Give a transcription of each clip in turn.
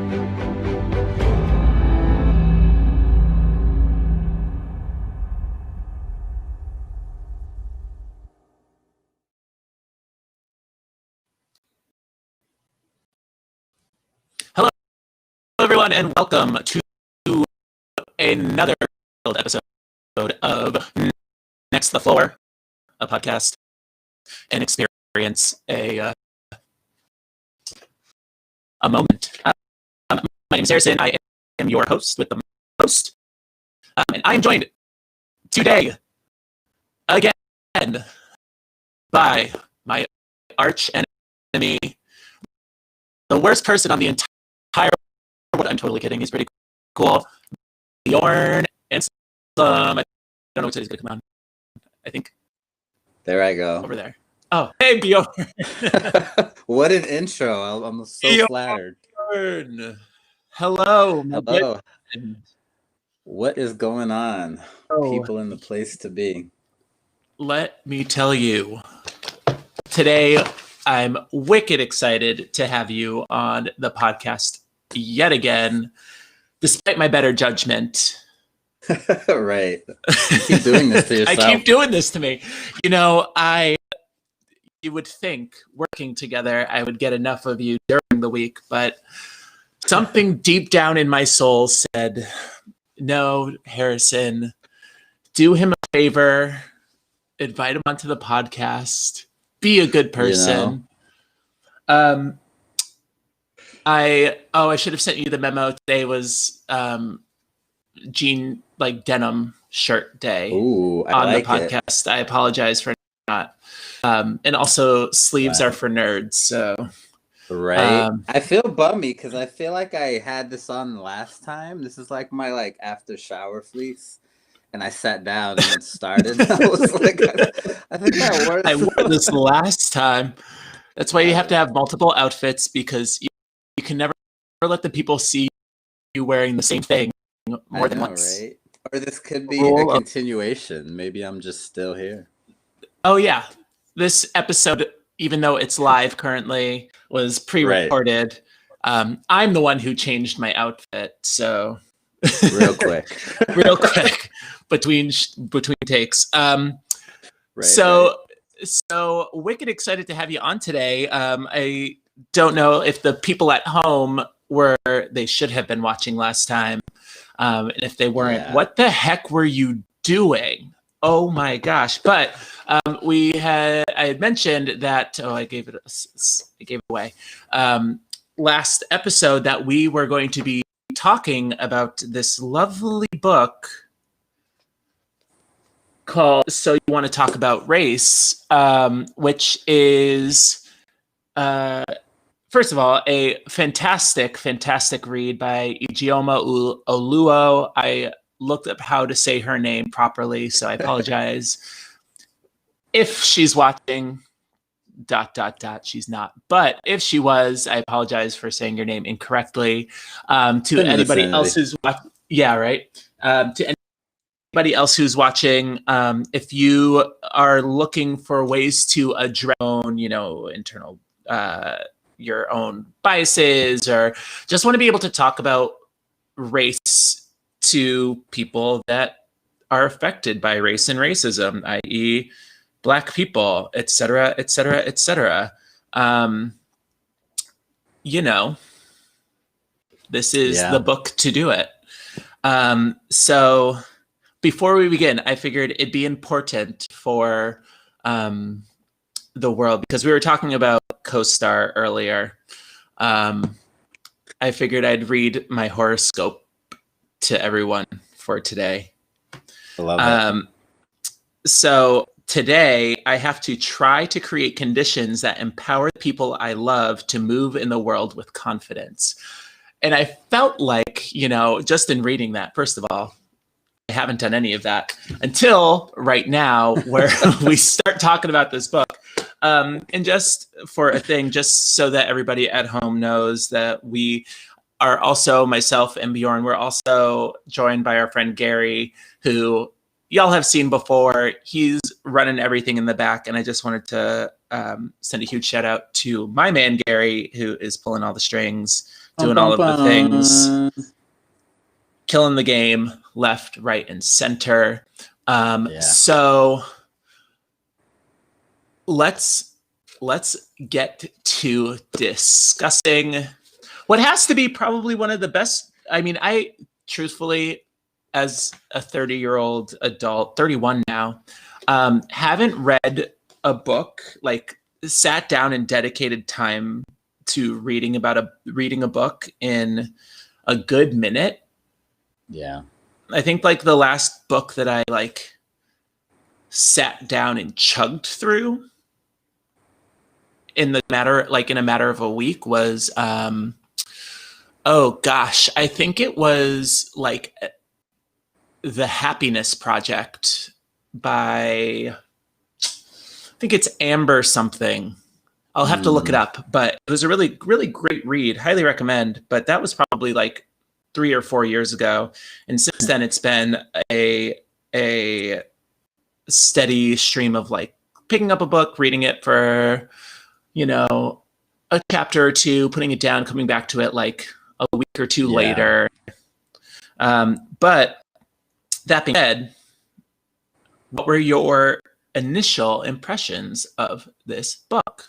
Hello, everyone, and welcome to another episode of Next the Floor, a podcast and experience a moment. My name is Harrison. I am your host with the most, and I am joined today again by my arch enemy, the worst person on the entire world. I'm totally kidding. He's pretty cool. Bjorn and I don't know which side he's going to come on. I think. There I go. Over there. Oh, hey, Bjorn. What an intro. I'm so Bjorn. flattered. Hello. Hello. What is going on? People in the place to be. Let me tell you. Today, I'm wicked excited to have you on the podcast yet again, despite my better judgment. Right. You keep doing this to yourself. I keep doing this to me. You know, you would think working together, I would get enough of you during the week, but something deep down in my soul said, no, Harrison, do him a favor, invite him onto the podcast, be a good person. You know? I should have sent you the memo. Today was jean denim shirt day. Ooh, I on like the podcast. I apologize for not. And also sleeves are for nerds. So right. I feel bummy because I feel like I had this on last time. This is like my after shower fleece. And I sat down and it started. I was like, I think that works. I wore this last time. That's why you have to have multiple outfits, because you can never let the people see you wearing the same thing more than once. Right? Or this could be a continuation. Maybe I'm just still here. Oh, yeah. This episode, even though it's live currently, was pre-recorded. Right. I'm the one who changed my outfit, so... Real quick. Real quick between takes. Right, so wicked excited to have you on today. I don't know if the people at home they should have been watching last time. And if they weren't, what the heck were you doing? Oh my gosh. But I had mentioned that, I gave it away. Last episode that we were going to be talking about this lovely book called So You Want to Talk About Race, which is, first of all, a fantastic read by Ijeoma Oluo. I looked up how to say her name properly, so I apologize. If she's watching... ... she's not, but if she was, I apologize for saying your name incorrectly. To anybody else who's to anybody else who's watching, if you are looking for ways to address internal your own biases, or just want to be able to talk about race to people that are affected by race and racism, i.e. Black people, et cetera, et cetera, et cetera. This is the book to do it. So before we begin, I figured it'd be important for the world, because we were talking about co-star earlier. I figured I'd read my horoscope to everyone for today. I love it. So today, I have to try to create conditions that empower the people I love to move in the world with confidence. And I felt like, just in reading that, first of all, I haven't done any of that until right now, where we start talking about this book. And just for a thing, just so that everybody at home knows that we are also, myself and Bjorn, we're also joined by our friend Gary, who y'all have seen before. He's running everything in the back, and I just wanted to send a huge shout out to my man Gary, who is pulling all the strings doing all of the things, killing the game left, right, and center. So let's get to discussing what has to be probably one of the best. I mean, I truthfully, as a 30-year-old adult, 31 now, haven't read a book, like sat down and dedicated time to reading a book in a good minute. Yeah. I think like the last book that I like sat down and chugged through in a matter of a week was oh gosh, I think it was like The Happiness Project by, I think it's Amber something. I'll have to look it up, but it was a really, really great read. Highly recommend. But that was probably like 3 or 4 years ago. And since then it's been a steady stream of like picking up a book, reading it for, you know, a chapter or two, putting it down, coming back to it like a week or two later. But that being said, what were your initial impressions of this book?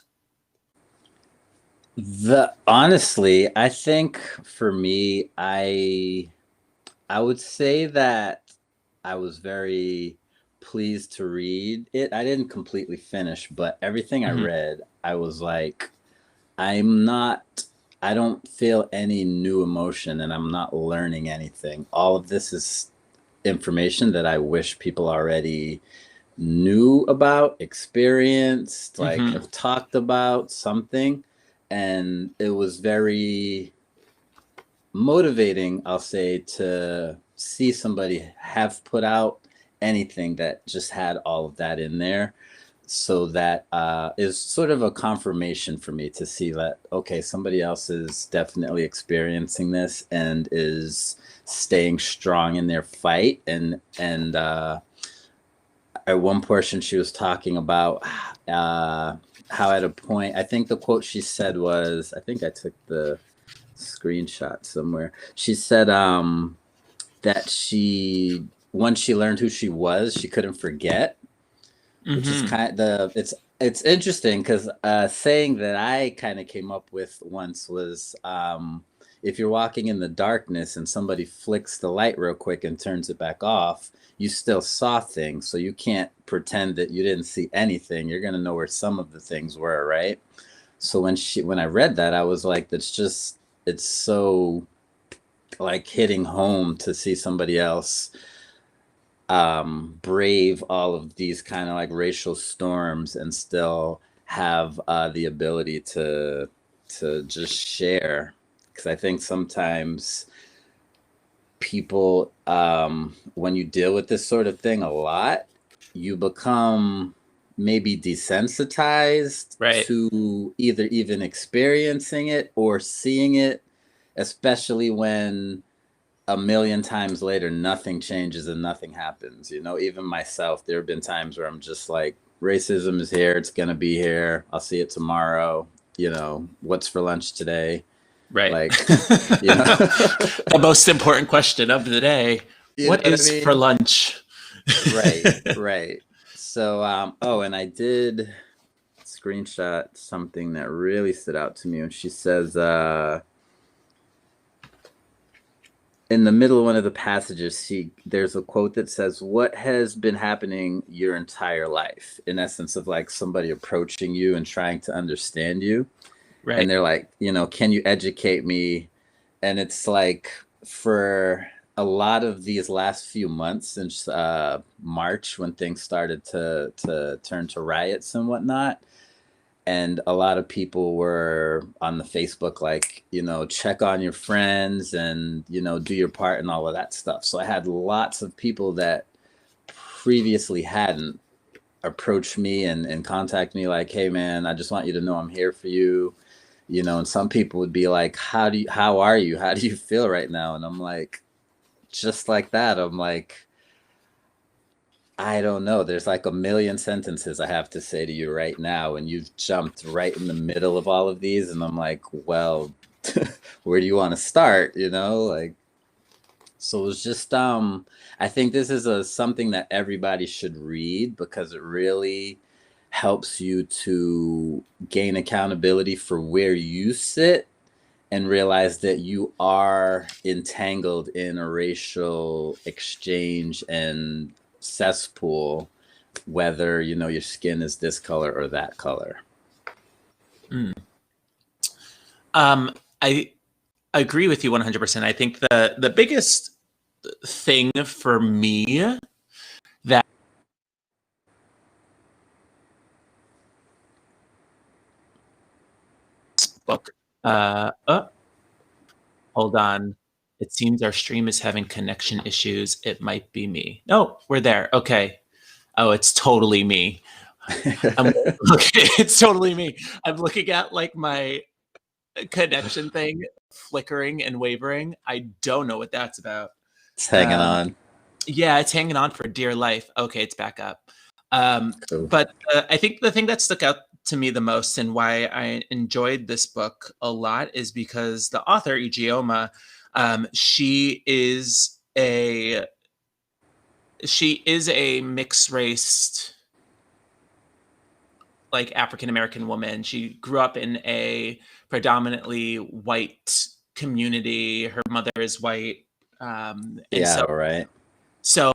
Honestly, I think for me, I would say that I was very pleased to read it. I didn't completely finish, but everything I read, I was like, I don't feel any new emotion and I'm not learning anything. All of this is information that I wish people already knew about, experienced, like have talked about something. And it was very motivating, I'll say, to see somebody have put out anything that just had all of that in there. So that is sort of a confirmation for me to see that, okay, somebody else is definitely experiencing this and is staying strong in their fight. And at one portion she was talking about how at a point, I think the quote she said was, I think I took the screenshot somewhere. She said that once she learned who she was, she couldn't forget. Which is kind of, it's interesting because saying that I kind of came up with once was, if you're walking in the darkness and somebody flicks the light real quick and turns it back off, you still saw things. So you can't pretend that you didn't see anything. You're going to know where some of the things were, right? So when I read that, I was like, it's so like hitting home to see somebody else brave all of these kind of like racial storms and still have the ability to just share. Because I think sometimes people, when you deal with this sort of thing a lot, you become maybe desensitized to either even experiencing it or seeing it, especially when a million times later, nothing changes and nothing happens. You know, even myself, there have been times where I'm just like, racism is here. It's going to be here. I'll see it tomorrow. You know, what's for lunch today? Right. Like, you know, the most important question of the day. What is for lunch? Right. So, and I did screenshot something that really stood out to me. And she says, in the middle of one of the passages, there's a quote that says, "What has been happening your entire life?" In essence of like somebody approaching you and trying to understand you. Right. And they're like, you know, can you educate me? And it's like for a lot of these last few months since March, when things started to turn to riots and whatnot. And a lot of people were on the Facebook, like, you know, check on your friends and, you know, do your part and all of that stuff. So I had lots of people that previously hadn't approached me and contact me like, hey, man, I just want you to know I'm here for you. You know, and some people would be like, how are you? How do you feel right now? And I'm like, just like that. I'm like, I don't know. There's like a million sentences I have to say to you right now. And you've jumped right in the middle of all of these. And I'm like, well, where do you want to start, you know? Like, so it's just I think this is something that everybody should read, because it really helps you to gain accountability for where you sit and realize that you are entangled in a racial exchange and cesspool, whether, you know, your skin is this color or that color. I agree with you 100%. I think the biggest thing for me that book, hold on. It seems our stream is having connection issues. It might be me. No, we're there. Okay. Oh, it's totally me. Okay, it's totally me. I'm looking at like my connection thing flickering and wavering. I don't know what that's about. It's hanging on. Yeah, it's hanging on for dear life. Okay, it's back up. Cool. But I think the thing that stuck out to me the most and why I enjoyed this book a lot is because the author, Ijeoma, she is a mixed race, like African American woman. She grew up in a predominantly white community. Her mother is white. And yeah, right. So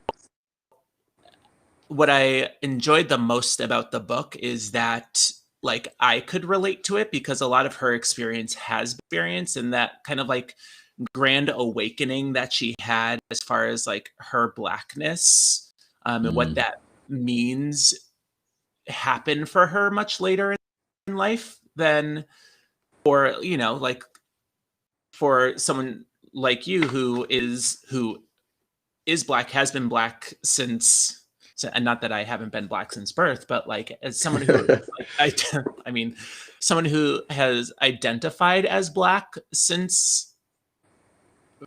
what I enjoyed the most about the book is that like I could relate to it, because a lot of her experience has experience, and that kind of like grand awakening that she had as far as like her blackness, and what that means happened for her much later in life than, or you know, like for someone like you who is black, has been black since, and not that I haven't been black since birth, but like as someone who I mean someone who has identified as black since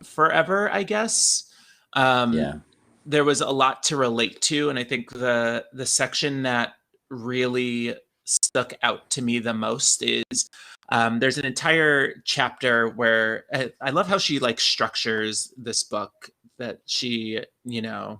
forever, I guess. There was a lot to relate to, and I think the section that really stuck out to me the most is there's an entire chapter where I love how she like structures this book, that she, so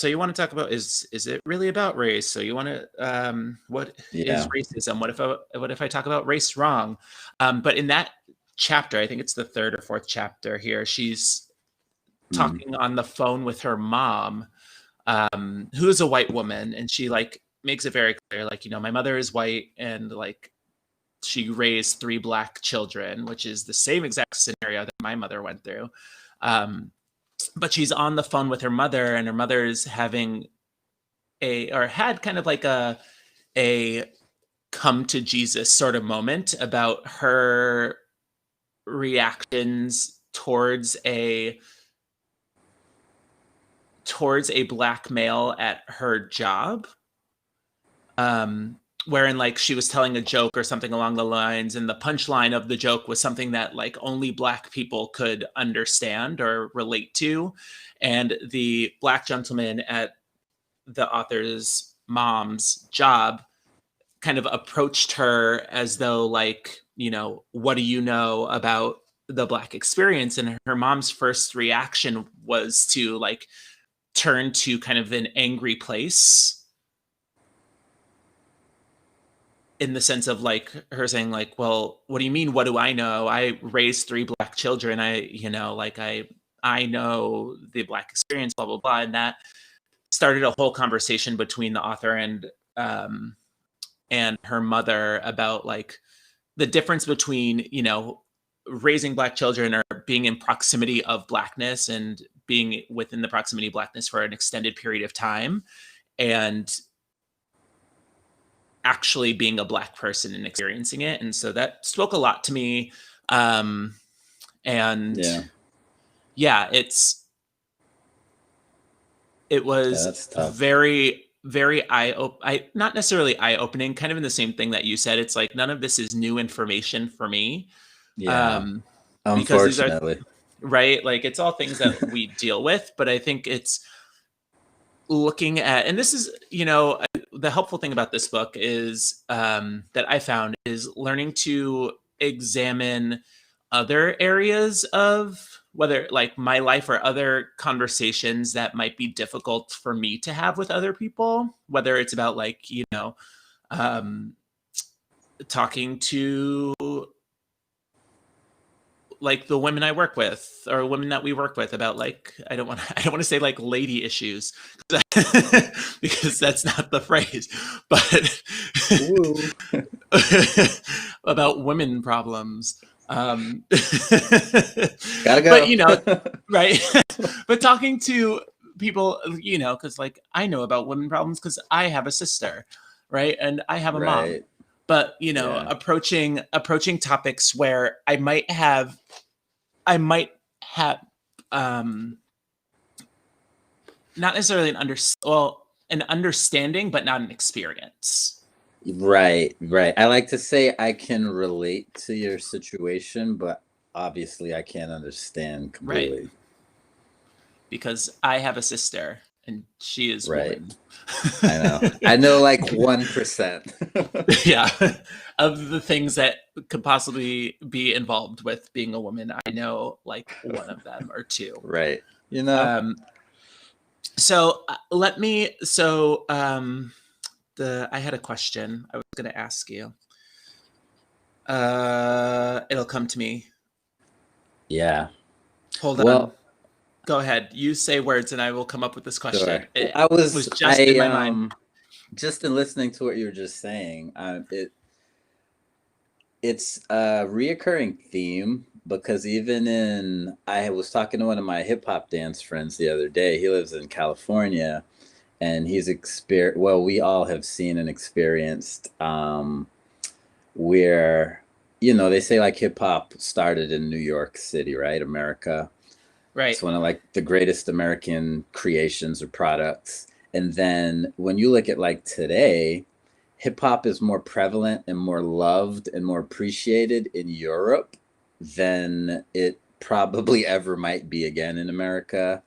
you want to talk about, is it really about race? So you want to what is racism? What if I talk about race wrong? But in that chapter, I think it's the third or fourth chapter here, she's talking on the phone with her mom, who is a white woman, and she like makes it very clear, like, my mother is white, and like she raised 3 black children, which is the same exact scenario that my mother went through. But she's on the phone with her mother, and her mother's having had kind of like a come to Jesus sort of moment about her reactions towards a black male at her job, wherein like she was telling a joke or something along the lines, and the punchline of the joke was something that like only black people could understand or relate to, and the black gentleman at the author's mom's job kind of approached her as though like, what do you know about the black experience? And her mom's first reaction was to like turn to kind of an angry place, in the sense of like her saying like, well, what do you mean? What do I know? I raised 3 black children. I know the black experience, blah, blah, blah. And that started a whole conversation between the author and her mother about like the difference between, raising black children or being in proximity of blackness and being within the proximity of blackness for an extended period of time, and actually being a black person and experiencing it. And so that spoke a lot to me. It was very, very not necessarily eye-opening, kind of in the same thing that you said. It's like, none of this is new information for me. Unfortunately. Right? Like, it's all things that we deal with, but I think it's looking at, and this is, the helpful thing about this book is that I found is learning to examine other areas of whether like my life or other conversations that might be difficult for me to have with other people, whether it's about like, um, talking to like the women I work with or women that we work with about like I don't want to say like lady issues because that's not the phrase, but about women problems. Gotta go. But right. But talking to people, because like I know about women problems because I have a sister, right, and I have a mom. But approaching topics where I might have not necessarily an understanding, but not an experience. Right. I like to say I can relate to your situation, but obviously I can't understand completely. Right. Because I have a sister and she is woman. I know. I know like 1%. Yeah. Of the things that could possibly be involved with being a woman, I know like one of them or two. Right. So I had a question I was going to ask you. It'll come to me. Yeah. Hold on. Go ahead. You say words and I will come up with this question. Sure. It was just in my mind. Just in listening to what you were just saying, it's a reoccurring theme because I was talking to one of my hip hop dance friends the other day. He lives in California, and he's we all have seen and experienced where they say like hip hop started in New York City, right? America. Right. It's one of like the greatest American creations or products. And then when you look at like today, hip hop is more prevalent and more loved and more appreciated in Europe than it probably ever might be again in America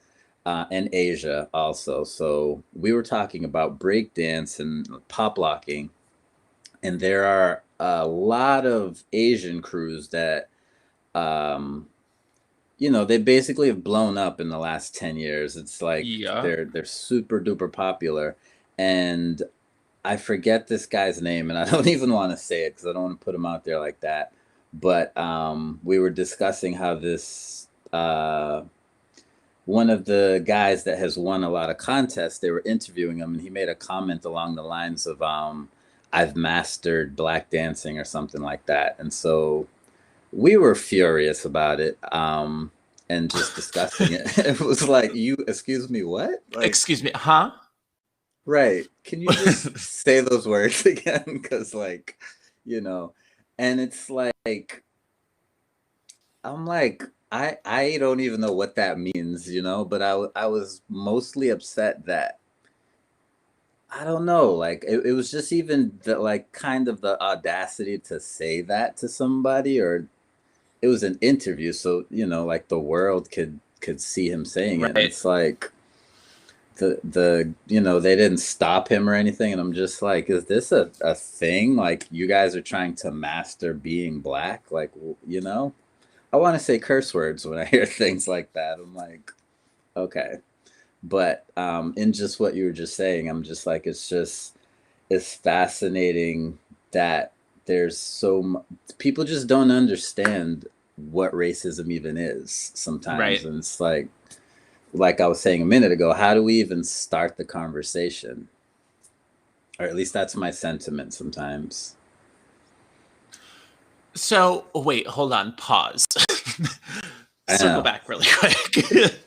and Asia also. So we were talking about breakdance and pop locking, and there are a lot of Asian crews that they basically have blown up in the last 10 years. It's like they're super duper popular. And I forget this guy's name, and I don't even want to say it because I don't want to put him out there like that. But we were discussing how this one of the guys that has won a lot of contests, they were interviewing him, and he made a comment along the lines of, I've mastered black dancing or something like that. And so we were furious about it and just discussing it. It was like, excuse me, what? Like, excuse me, huh? Right. Can you just say those words again? Because like, and it's like, I'm like, I don't even know what that means, but I was mostly upset that, I don't know, like it was just even the like kind of the audacity to say that to somebody, or it was an interview, so like the world could see him saying it. And it's like the they didn't stop him or anything, and I'm just like, is this a thing? Like, you guys are trying to master being black? Like, I want to say curse words when I hear things like that. I'm like, okay. But in just what you were just saying, I'm just like, it's fascinating that there's people just don't understand what racism even is sometimes. Right. And it's like I was saying a minute ago, how do we even start the conversation? Or at least that's my sentiment sometimes. So wait, hold on, pause. Circle back really quick.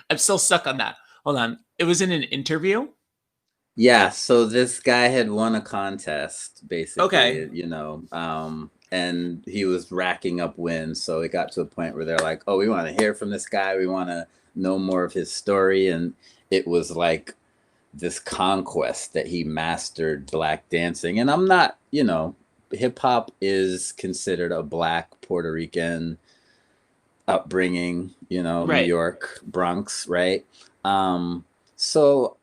I'm still stuck on that. Hold on. It was in an interview? Yeah, so this guy had won a contest, basically. Okay. And he was racking up wins, so it got to a point where they're like, oh, we want to hear from this guy, we want to know more of his story. And it was like this conquest that he mastered black dancing. And I'm not, hip-hop is considered a black Puerto Rican upbringing, right. New York, Bronx, right? So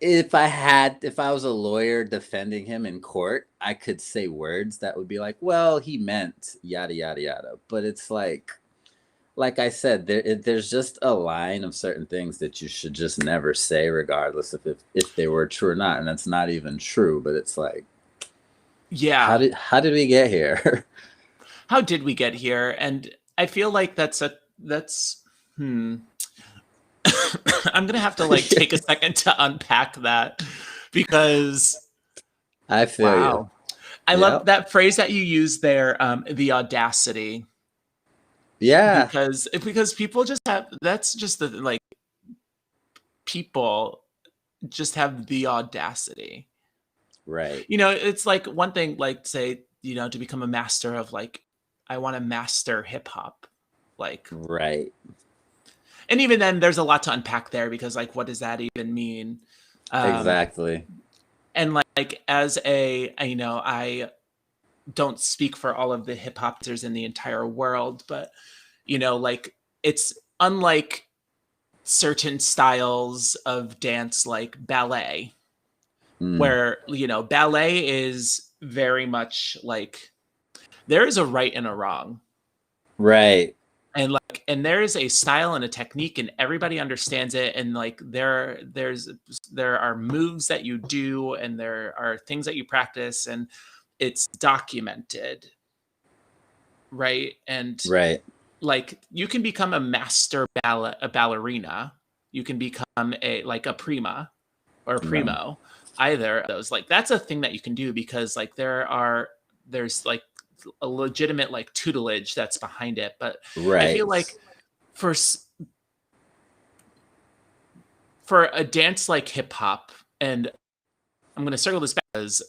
if I was a lawyer defending him in court, I could say words that would be like, well, he meant yada yada yada. But it's like I said, there's just a line of certain things that you should just never say, regardless of if they were true or not. And that's not even true. But it's like, yeah, how did we get here? How did we get here? And I feel like that's I'm gonna have to like take a second to unpack that because I feel you. wow. I love that phrase that you used there, the audacity. Yeah. Because people just have, that's just the like, people just have the audacity. Right. You know, it's like one thing, like say, to become a master of like, I want to master hip hop. Like, right. And even then there's a lot to unpack there because like, what does that even mean? Exactly. And like as I don't speak for all of the hip hopsters in the entire world, but like it's unlike certain styles of dance like ballet, where ballet is very much like there is a right and a wrong. Right. And there is a style and a technique and everybody understands it, and like there are moves that you do and there are things that you practice and it's documented, right? And right. like you can become a master ballerina, you can become a prima or a primo, either of those. Like that's a thing that you can do because like there's like a legitimate like tutelage that's behind it. But I feel like for a dance like hip hop, and I'm going to circle this back because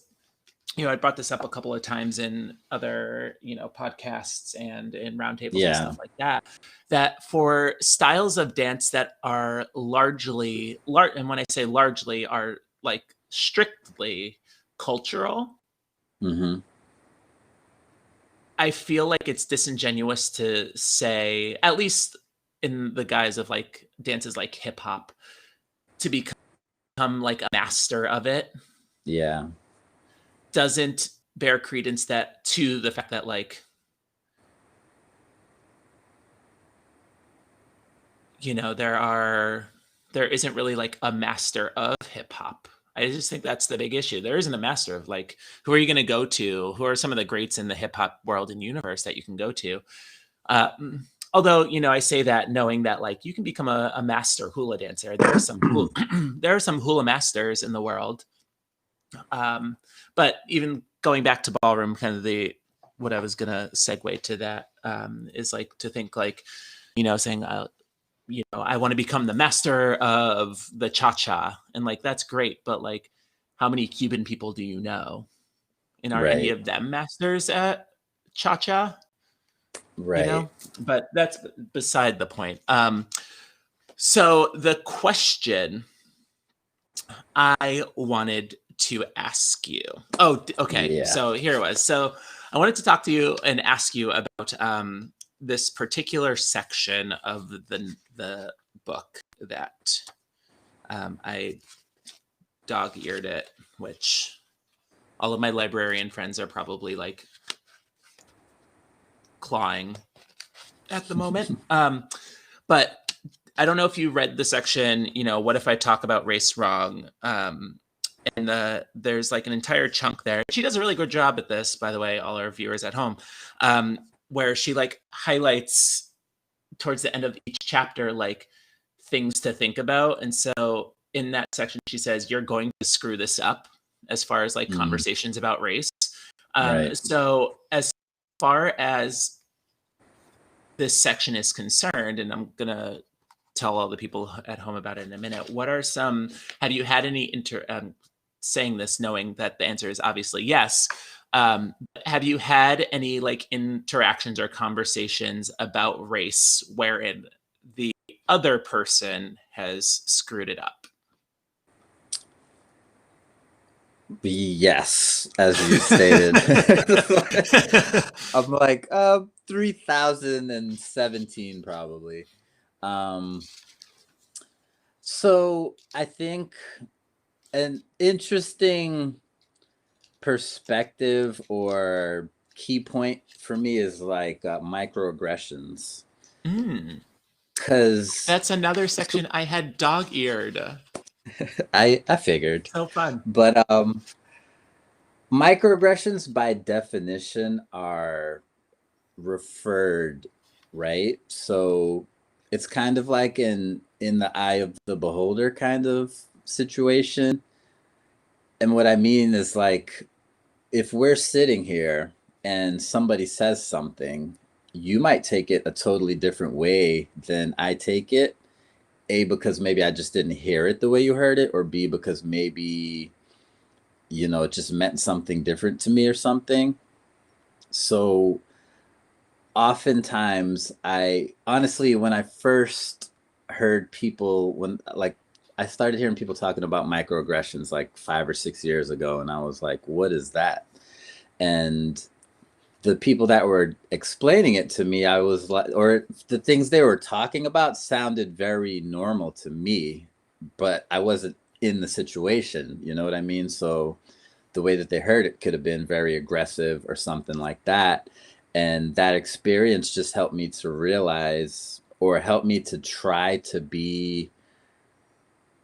I brought this up a couple of times in other podcasts and in roundtables and stuff like that, that for styles of dance that are largely and when I say largely, are like strictly cultural, I feel like it's disingenuous to say, at least in the guise of like dances like hip hop, to become like a master of it. Yeah. Doesn't bear credence that to the fact that like there isn't really like a master of hip hop. I just think that's the big issue. There isn't a master of like, who are you going to go to? Who are some of the greats in the hip hop world and universe that you can go to? Although, I say that knowing that like you can become a master hula dancer. There are some there are some hula masters in the world. But even going back to ballroom, kind of what I was gonna segue to that is like to think like, saying I want to become the master of the cha-cha, and like that's great, but like how many Cuban people do you know? And are any of them masters at cha-cha? Right. But that's beside the point. So the question I wanted to ask you. Oh, okay. Yeah. So here it was. So I wanted to talk to you and ask you about this particular section of the book that I dog-eared it, which all of my librarian friends are probably like clawing at the moment. But I don't know if you read the section, what if I talk about race wrong? And there's like an entire chunk there. She does a really good job at this, by the way, all our viewers at home, where she like highlights towards the end of each chapter, like things to think about. And so in that section, she says, you're going to screw this up as far as like conversations about race. So as far as this section is concerned, and I'm going to tell all the people at home about it in a minute, have you had any saying this knowing that the answer is obviously yes, have you had any like interactions or conversations about race wherein the other person has screwed it up? Yes, as you stated. I'm like 3017 probably. So I think an interesting perspective or key point for me is like microaggressions. Because that's another section I had dog-eared. I figured. So fun. But microaggressions by definition are referred, right? So it's kind of like in the eye of the beholder kind of situation. And what I mean is like if we're sitting here and somebody says something, you might take it a totally different way than I take it. A, because maybe I just didn't hear it the way you heard it, or B, because maybe, it just meant something different to me or something. So oftentimes I honestly, when I first heard people, I started hearing people talking about microaggressions like 5 or 6 years ago, and I was like, what is that? And the people that were explaining it to me, I was like, or the things they were talking about sounded very normal to me, but I wasn't in the situation, you know what I mean? So the way that they heard it could have been very aggressive or something like that. And that experience just helped me to realize, or helped me to try to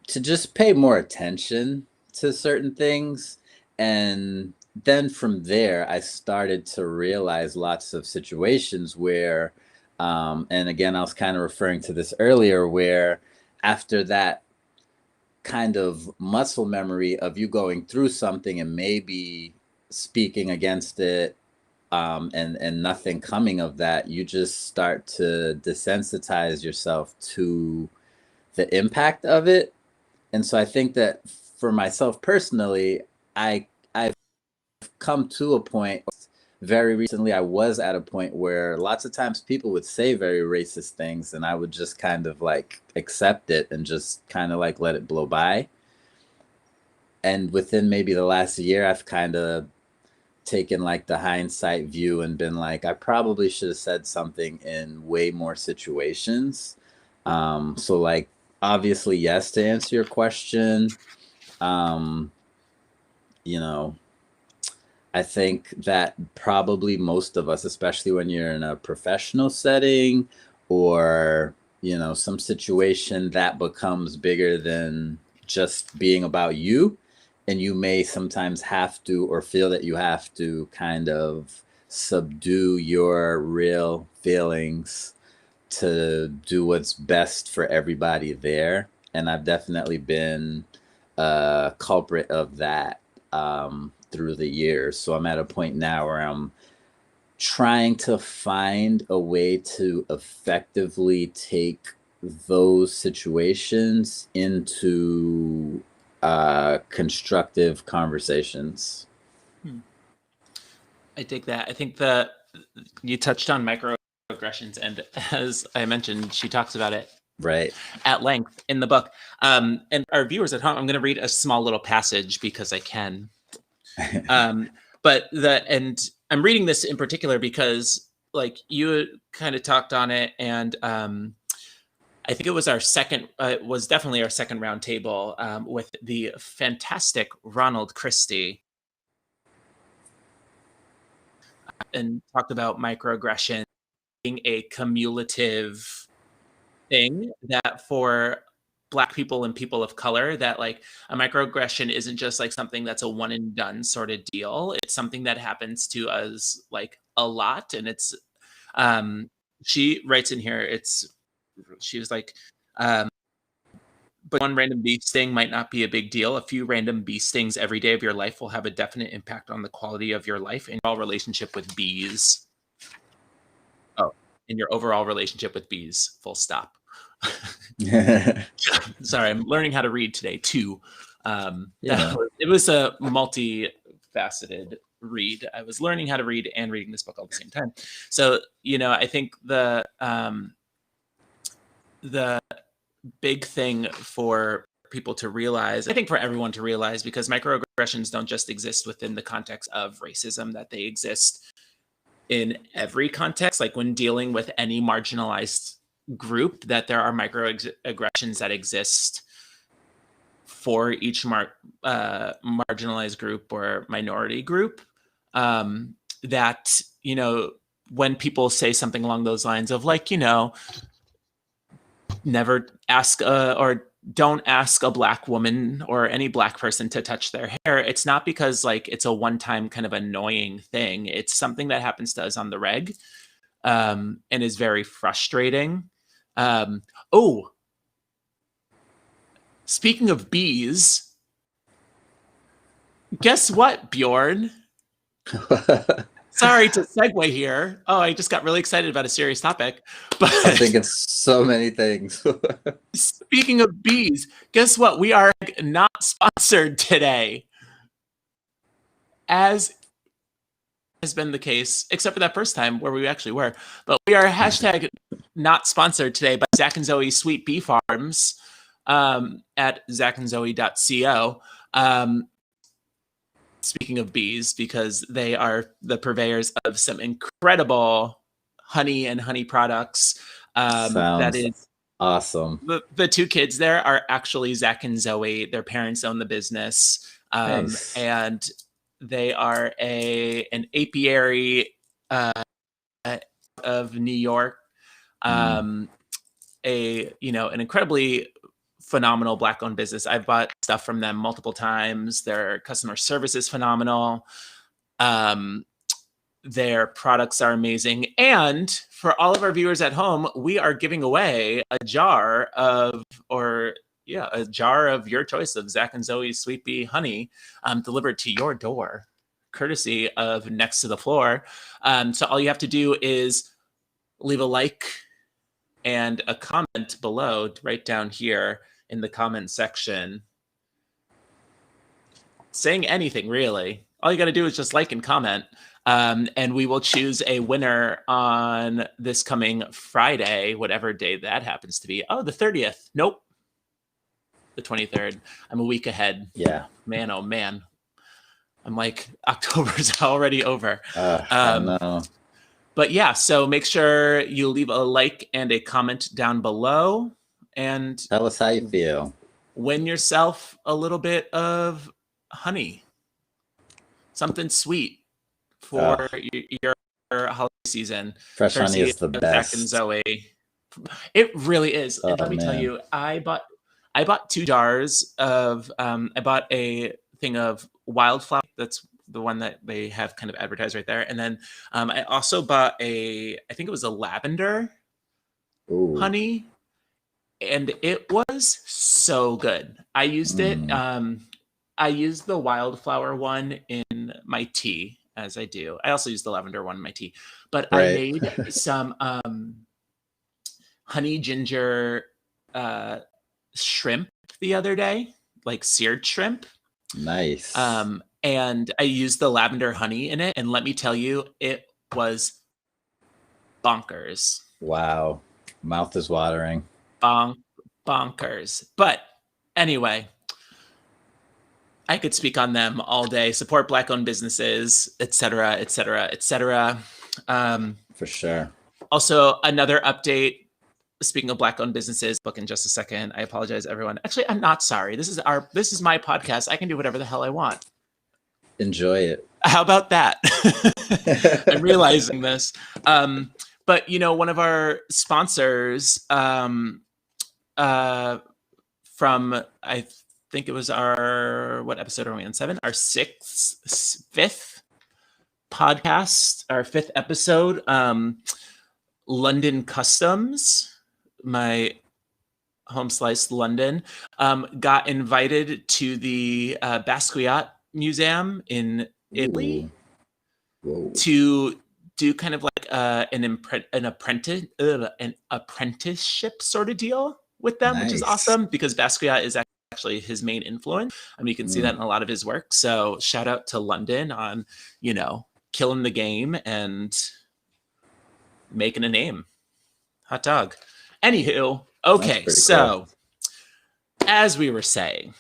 just pay more attention to certain things. And then from there, I started to realize lots of situations where, and again, I was kind of referring to this earlier, where after that kind of muscle memory of you going through something and maybe speaking against it, and nothing coming of that, you just start to desensitize yourself to the impact of it. And so I think that for myself personally, I've come to a point very recently. I was at a point where lots of times people would say very racist things and I would just kind of like accept it and just kind of like let it blow by. And within maybe the last year, I've kind of taken like the hindsight view and been like, I probably should have said something in way more situations. So like, obviously, yes, to answer your question. Um, you know, I think that probably most of us, especially when you're in a professional setting or, some situation that becomes bigger than just being about you, and you may sometimes have to, or feel that you have to kind of subdue your real feelings to do what's best for everybody there. And I've definitely been a culprit of that through the years. So I'm at a point now where I'm trying to find a way to effectively take those situations into constructive conversations. I dig that. I think you touched on microaggressions, and as I mentioned, she talks about it right at length in the book. And our viewers at home, I'm going to read a small little passage because I can. And I'm reading this in particular because, like, you kind of talked on it, and I think it was it was definitely our second round table with the fantastic Ronald Christie, and talked about microaggression being a cumulative thing, that for Black people and people of color, that like a microaggression isn't just like something that's a one and done sort of deal. It's something that happens to us like a lot. And it's she writes in here, she was like, but one random bee sting might not be a big deal. A few random bee stings every day of your life will have a definite impact on the quality of your life and your relationship with bees. Oh, in your overall relationship with bees, full stop. Sorry, I'm learning how to read today too. It was a multifaceted read. I was learning how to read and reading this book all at the same time. So, I think the big thing for people to realize, I think for everyone to realize, because microaggressions don't just exist within the context of racism, that they exist in every context, like when dealing with any marginalized group, that there are microaggressions that exist for each marginalized group or minority group. That, you know, when people say something along those lines of like, you know, never ask or don't ask a Black woman or any Black person to touch their hair, it's not because like it's a one-time kind of annoying thing. It's something that happens to us on the reg, and is very frustrating. Oh, speaking of bees, guess what, Bjorn? Sorry to segue here. Oh, I just got really excited about a serious topic. But I think it's so many things. Speaking of bees, guess what? We are not sponsored today. As has been the case, except for that first time where we actually were. But we are hashtag not sponsored today by Zach and Zoe Sweet Bee Farms at zachandzoe.co. Speaking of bees, because they are the purveyors of some incredible honey and honey products. That is awesome. The two kids there are actually Zach and Zoe. Their parents own the business. Nice. And they are an apiary of New York. An incredibly phenomenal Black-owned business. I've bought stuff from them multiple times. Their customer service is phenomenal. Their products are amazing. And for all of our viewers at home, we are giving away a jar of your choice of Zach and Zoe's Sweet Bee honey delivered to your door, courtesy of Next to the Floor. So all you have to do is leave a like and a comment below, right down here in the comment section, saying anything really. All you got to do is just like and comment, and we will choose a winner on this coming Friday, whatever day that happens to be. Oh, the 30th. Nope. The 23rd. I'm a week ahead. Yeah. Man, oh man. I'm like, October's already over. I know. But yeah, so make sure you leave a like and a comment down below and tell us how you feel. Win yourself a little bit of honey, something sweet for your holiday season. Fresh honey is the best. Zach and Zoe. It really is. And let me tell you, I bought 2 jars of I bought a thing of wildflower. That's the one that they have kind of advertised right there. And then I also bought I think it was a lavender honey, and it was so good. I used it. I used the wildflower one in my tea, as I do. I also used the lavender one in my tea, but I made some honey ginger shrimp the other day, like seared shrimp. Nice. And I used the lavender honey in it, and let me tell you, it was bonkers. Wow. Mouth is watering. Bonkers. But anyway, I could speak on them all day. Support Black-owned businesses, etc., etc., etc. For sure. Also, another update. Speaking of Black-owned businesses, book in just a second. I apologize, everyone. Actually, I'm not sorry. This is my podcast. I can do whatever the hell I want. Enjoy it. How about that? I'm realizing this. But one of our sponsors from, I think it was what episode are we on? 7? Our 5th podcast, our 5th episode. London Customs, my home slice London, got invited to the Basquiat Museum in Italy to do kind of like an apprenticeship sort of deal with them, which is awesome because Basquiat is actually his main influence. I mean, you can see that in a lot of his work. So shout out to London on, killing the game and making a name. Hot dog. Anywho, okay, so as we were saying,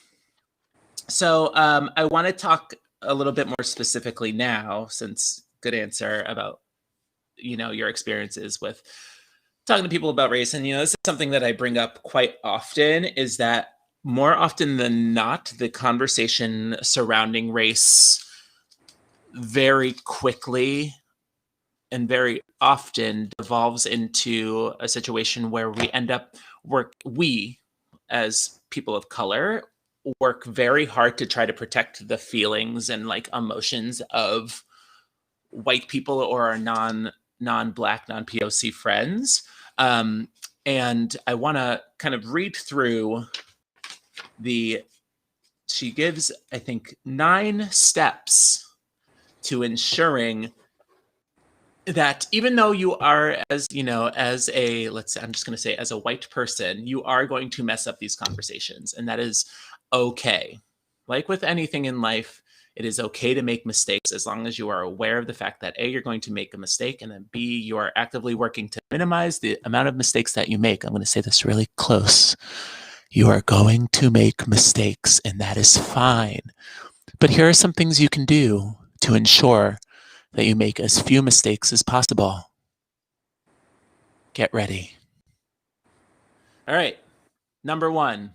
I want to talk a little bit more specifically now, since good answer about your experiences with talking to people about race. And this is something that I bring up quite often, is that more often than not, the conversation surrounding race very quickly and very often devolves into a situation where we end up we as people of color work very hard to try to protect the feelings and like emotions of white people or our non-black, non-POC friends. And I want to kind of read through she gives, I think, 9 steps to ensuring that even though you are, as you know, as a, let's say, I'm just going to say, as a white person, you are going to mess up these conversations, and that is okay. Like with anything in life, it is okay to make mistakes as long as you are aware of the fact that A, you're going to make a mistake, and then B, you are actively working to minimize the amount of mistakes that you make. I'm going to say this really close. You are going to make mistakes, and that is fine. But here are some things you can do to ensure that you make as few mistakes as possible. Get ready. All right. Number 1,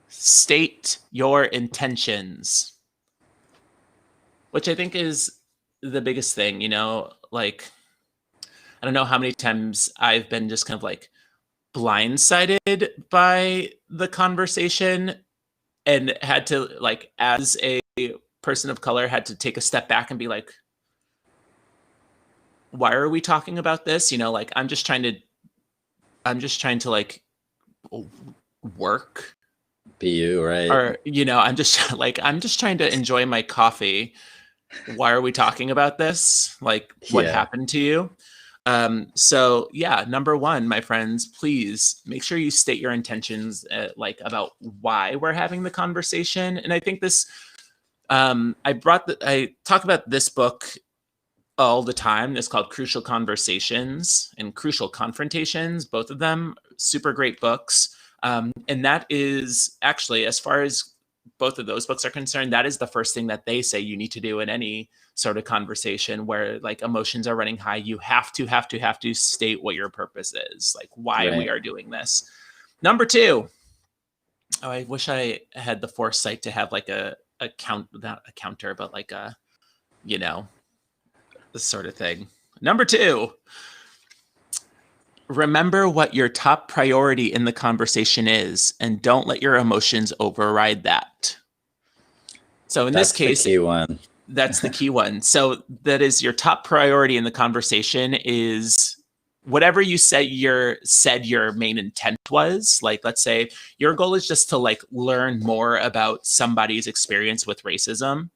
state your intentions, which I think is the biggest thing, like, I don't know how many times I've been just kind of like blindsided by the conversation and had to, like, as a person of color, had to take a step back and be like, why are we talking about this? Like, I'm just trying to like work. Be you, right? Or, I'm just trying to enjoy my coffee. Why are we talking about this? Like, what happened to you? So yeah, number 1, my friends, please make sure you state your intentions, like about why we're having the conversation. And I think this, I talk about this book all the time. It's called Crucial Conversations and Crucial Confrontations. Both of them super great books. And that is actually, as far as both of those books are concerned, that is the first thing that they say you need to do in any sort of conversation where like emotions are running high. You have to state what your purpose is, like why we are doing this. Number 2, I wish I had the foresight to have like not a counter, but like a, this sort of thing. Number 2, remember what your top priority in the conversation is, and don't let your emotions override that. So in this case, that's the key one. That's the key one. So that is your top priority in the conversation is whatever you said your main intent was. Like, let's say your goal is just to like learn more about somebody's experience with racism.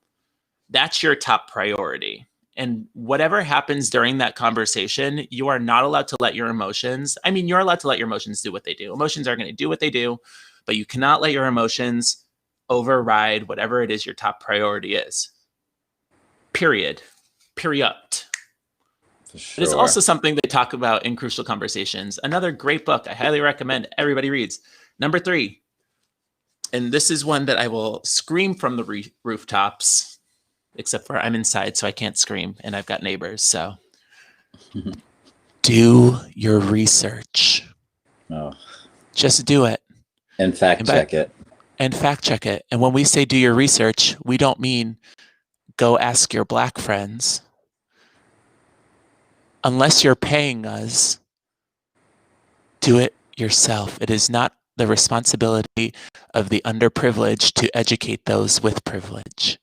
That's your top priority. And whatever happens during that conversation, you are not allowed to let your emotions, you're allowed to let your emotions do what they do. Emotions are going to do what they do, but you cannot let your emotions override whatever it is your top priority is. Period. Sure. It is also something they talk about in Crucial Conversations. Another great book I highly recommend everybody reads. Number 3, and this is one that I will scream from the rooftops, except for I'm inside, so I can't scream, and I've got neighbors, so. Do your research. Oh. Just do it. And fact check it. And when we say do your research, we don't mean go ask your black friends. Unless you're paying us, do it yourself. It is not the responsibility of the underprivileged to educate those with privilege.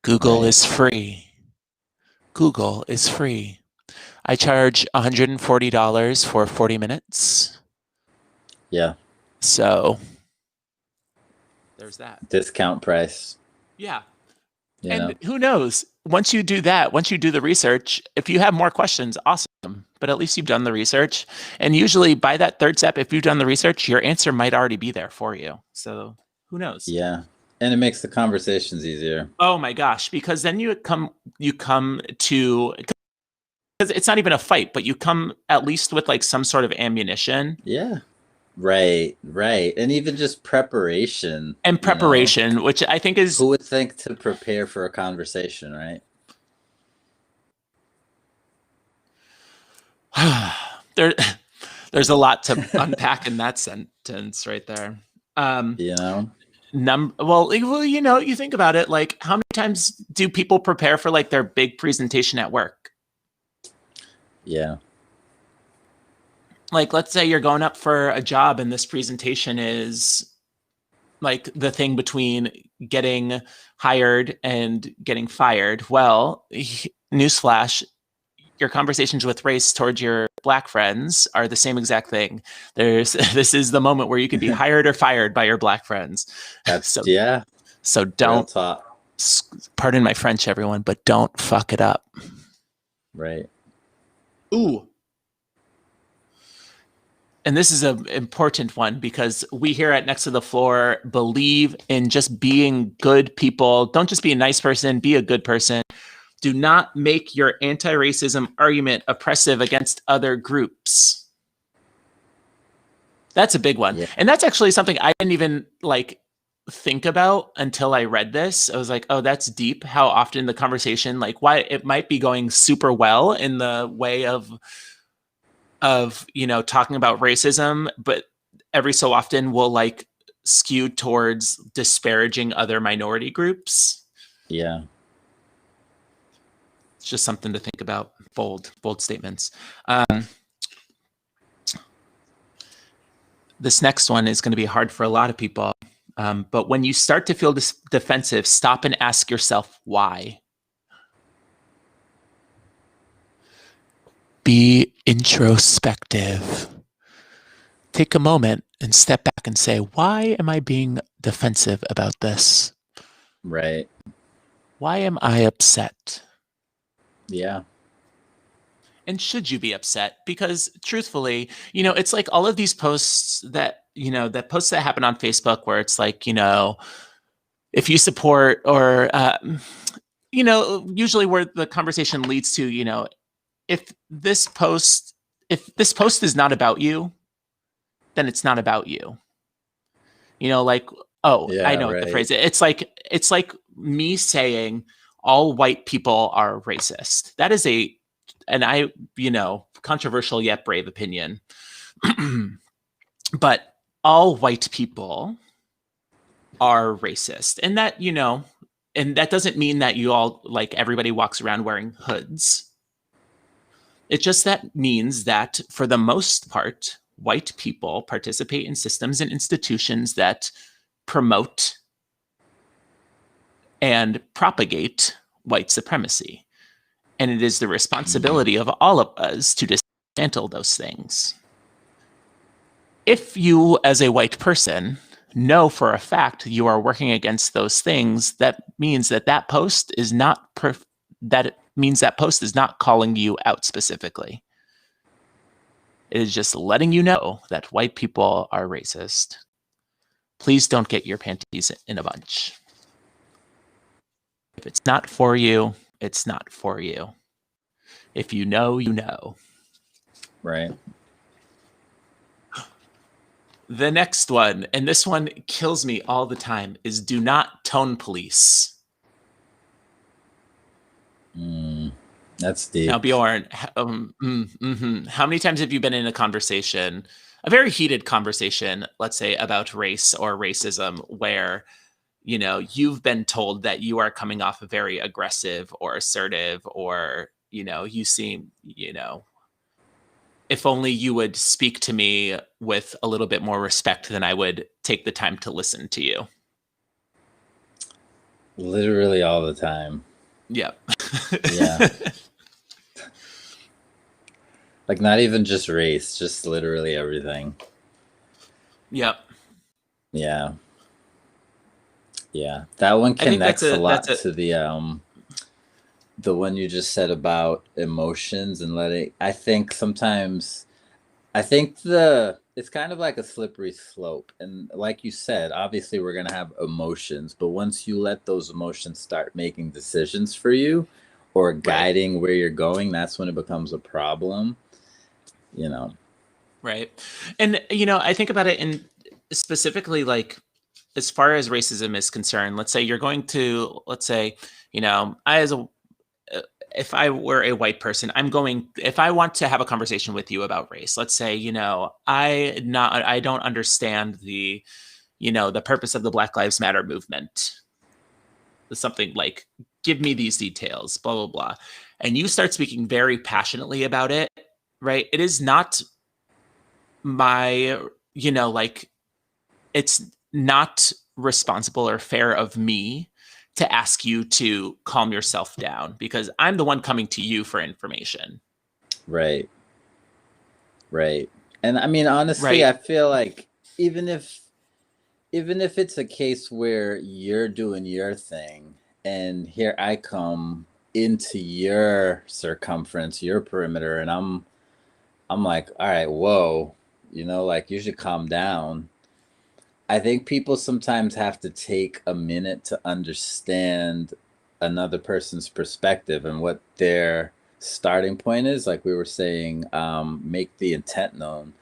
Google is free. I charge $140 for 40 minutes. Yeah. So there's that. Discount price. Yeah. And who knows? Once you do that, once you do the research, if you have more questions, awesome. But at least you've done the research. And usually by that 3rd step, if you've done the research, your answer might already be there for you. So who knows? Yeah. And it makes the conversations easier. Oh my gosh. Because then you come to, because it's not even a fight, but you come at least with like some sort of ammunition. Yeah. Right. And even just preparation. And preparation, which I think is... Who would think to prepare for a conversation, right? There's a lot to unpack in that sentence right there. You know? Well, you know, you think about it, like how many times do people prepare for like their big presentation at work? Yeah. Like, let's say you're going up for a job and this presentation is like the thing between getting hired and getting fired. Well, newsflash, your conversations with race towards your Black friends are the same exact thing. This is the moment where you could be hired or fired by your Black friends. So don't, pardon my French, everyone, but don't fuck it up. Right. Ooh. And this is an important one because we here at Next to the Floor believe in just being good people. Don't just be a nice person, be a good person. Do not make your anti-racism argument oppressive against other groups. That's a big one. Yeah. And that's actually something I didn't even like think about until I read this. I was like, oh, that's deep. How often the conversation, like why it might be going super well in the way of, you know, talking about racism, but every so often we'll like skew towards disparaging other minority groups. Yeah. It's just something to think about. Bold statements. This next one is going to be hard for a lot of people. But when you start to feel defensive, stop and ask yourself why. Be introspective. Take a moment and step back and say, why am I being defensive about this? Right. Why am I upset? Yeah. And should you be upset? Because truthfully, you know, it's like all of these posts that, you know, that posts that happen on Facebook where it's like, you know, if you support or, you know, usually where the conversation leads to, you know, if this post is not about you, then it's not about you. You know, like, oh, yeah, I know what the phrase is. It's like me saying all white people are racist. That is and I, you know, controversial yet brave opinion. But all white people are racist. And that, you know, and that doesn't mean that you all, like, everybody walks around wearing hoods. It just that means that for the most part, white people participate in systems and institutions that promote and propagate white supremacy. And it is the responsibility of all of us to dismantle those things. If you, as a white person, know for a fact you are working against those things, that means that post is not that post is not calling you out specifically. It is just letting you know that white people are racist. Please don't get your panties in a bunch. If it's not for you, it's not for you. If you know, you know. Right. The next one, and this one kills me all the time, is do not tone police. That's deep. Now, Bjorn, how many times have you been in a conversation, a very heated conversation, let's say about race or racism, where, you know, you've been told that you are coming off very aggressive or assertive, or, you know, you seem, you know, if only you would speak to me with a little bit more respect, then I would take the time to listen to you. Literally all the time. Yep. Yeah. Like, not even just race, just literally everything. Yep. Yeah. Yeah. That one connects a lot to the one you just said about emotions and letting, I think sometimes, it's kind of like a slippery slope. And like you said, obviously we're going to have emotions, but once you let those emotions start making decisions for you or guiding where you're going, that's when it becomes a problem, you know? Right. And, you know, I think about it in specifically, like, as far as racism is concerned, let's say, you know, if I were a white person, if I want to have a conversation with you about race, let's say, you know, I don't understand the, the purpose of the Black Lives Matter movement. Something like, give me these details, blah, blah, blah. And you start speaking very passionately about it, right? It is not my, it's not responsible or fair of me to ask you to calm yourself down, because I'm the one coming to you for information. Right. And I mean, honestly, I feel like even if it's a case where you're doing your thing and here I come into your circumference, your perimeter, and I'm like, all right, whoa, like, you should calm down. I think people sometimes have to take a minute to understand another person's perspective and what their starting point is. Like we were saying, make the intent known.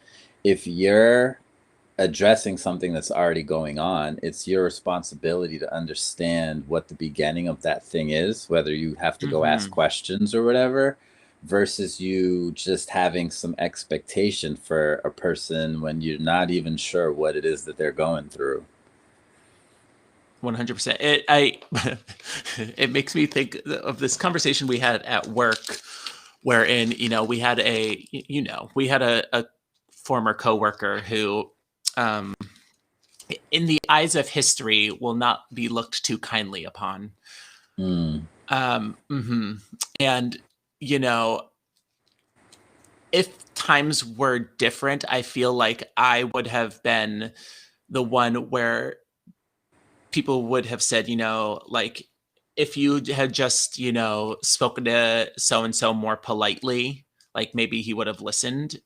If you're addressing something that's already going on, it's your responsibility to understand what the beginning of that thing is, whether you have to go ask questions or whatever, versus you just having some expectation for a person when you're not even sure what it is that they're going through. 100%. It makes me think of this conversation we had at work, wherein we had a former coworker who, in the eyes of history, will not be looked too kindly upon. And if times were different, I feel like I would have been the one where people would have said, like, if you had just, spoken to so-and-so more politely, like maybe he would have listened.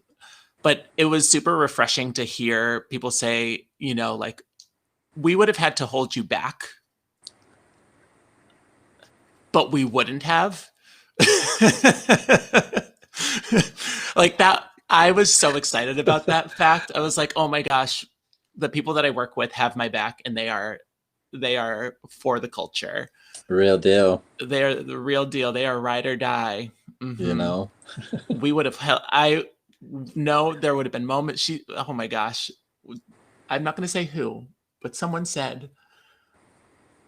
But it was super refreshing to hear people say, like, we would have had to hold you back, but we wouldn't have. Like that. I was so excited about that fact. I was like, oh my gosh, the people that I work with have my back, and they are for the culture. Real deal. They're the real deal. They are ride or die. We would have I know there would have been moments oh my gosh, I'm not going to say who, but someone said,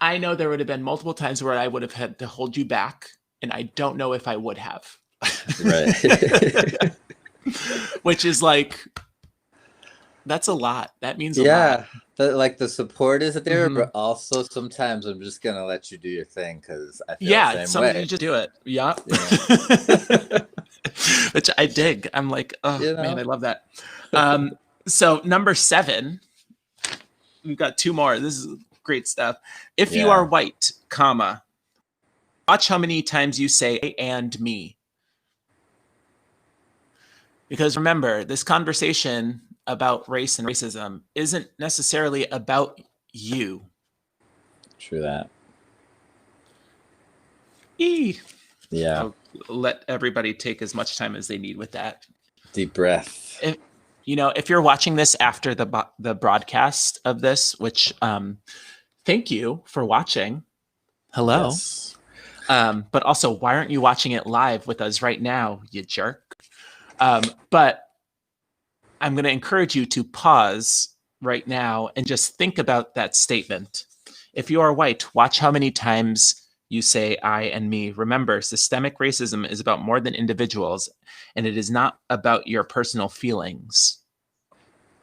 I know there would have been multiple times where I would have had to hold you back, and I don't know if I would have. Right. Which is like, that's a lot. That means a lot. But like, the support is there, but also sometimes I'm just gonna let you do your thing because I feel the same way. You just do it. Yeah. Which I dig. I'm like, oh man, I love that. So number 7, we've got 2 more. This is great stuff. If you are white, comma, watch how many times you say and me. Because remember, this conversation about race and racism isn't necessarily about you. True that. Yeah. I'll let everybody take as much time as they need with that. Deep breath. If you're watching this after the broadcast of this, which thank you for watching. Hello. Yes. But also, why aren't you watching it live with us right now, you jerk? But I'm going to encourage you to pause right now and just think about that statement. If you are white, watch how many times you say I and me. Remember, systemic racism is about more than individuals, and it is not about your personal feelings.